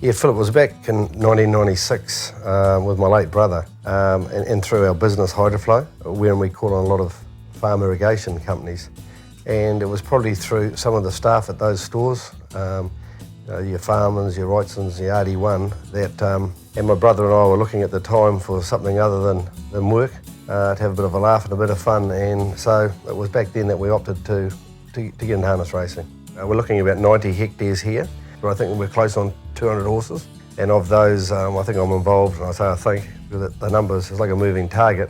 Yeah, Philip, was back in 1996 with my late brother and through our business Hydroflow, where we call on a lot of farm irrigation companies. And it was probably through some of the staff at those stores, your Farmers, your Wrightsons, your RD1, that, and my brother and I were looking at the time for something other than work, to have a bit of a laugh and a bit of fun. And so it was back then that we opted to get into harness racing. We're looking at about 90 hectares here, but I think we're close on 200 horses. And of those, I think I'm involved, and I say I think, because the numbers is like a moving target.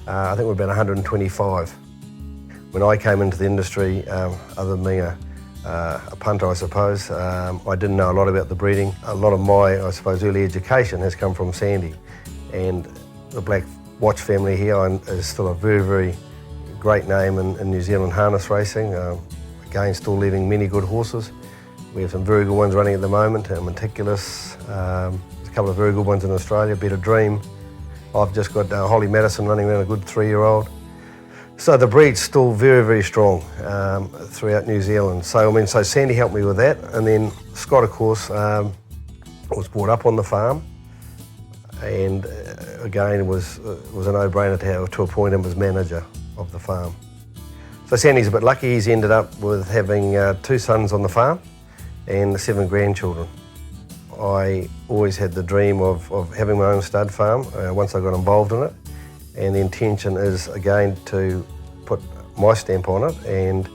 I think we're about 125. When I came into the industry, other than being a punter, I suppose, I didn't know a lot about the breeding. A lot of my, I suppose, early education has come from Sandy. And the Black Watch family here is still a very, very great name in New Zealand harness racing. Again, still leading many good horses. We have some very good ones running at the moment, Meticulous, there's a couple of very good ones in Australia, Better Dream. I've just got Holly Madison running around, a good 3-year-old. So the breed's still very, very strong throughout New Zealand. So so Sandy helped me with that, and then Scott, of course, was brought up on the farm, and again, it was a no-brainer to appoint him as manager of the farm. So Sandy's a bit lucky. He's ended up with having 2 sons on the farm and 7 grandchildren. I always had the dream of having my own stud farm once I got involved in it, and the intention is again to put my stamp on it and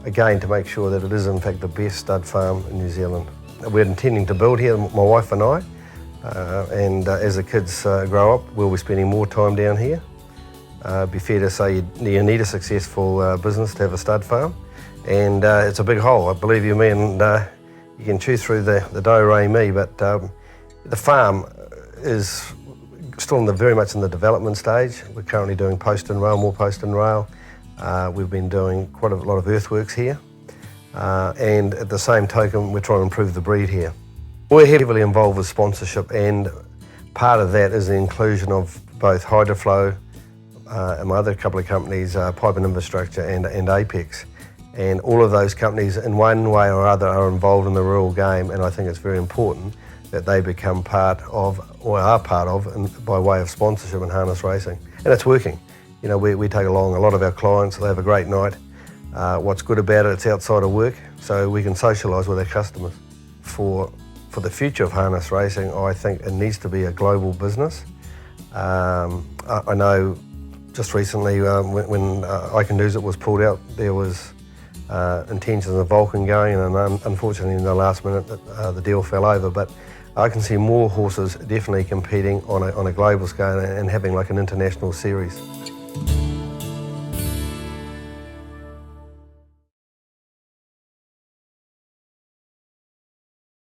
again to make sure that it is in fact the best stud farm in New Zealand. We're intending to build here, my wife and I, and as the kids grow up, we'll be spending more time down here. Be fair to say you need a successful business to have a stud farm. And it's a big hole, I believe you me, and you can chew through the do-re-mi, but the farm is still very much in the development stage. We're currently doing post and rail, more post and rail. We've been doing quite a lot of earthworks here, and at the same token, we're trying to improve the breed here. We're heavily involved with sponsorship, and part of that is the inclusion of both Hydroflow and my other couple of companies, Pipe and Infrastructure and Apex. And all of those companies in one way or other are involved in the rural game, and I think it's very important that they become part of, or are part of, by way of sponsorship in harness racing. And it's working. You know, we take along a lot of our clients, they have a great night. What's good about it, it's outside of work, so we can socialise with our customers. For the future of harness racing, I think it needs to be a global business. I know just recently when I Can Do's It was pulled out, there was intentions of Vulcan going, and unfortunately in the last minute the deal fell over. But I can see more horses definitely competing on a global scale and having like an international series.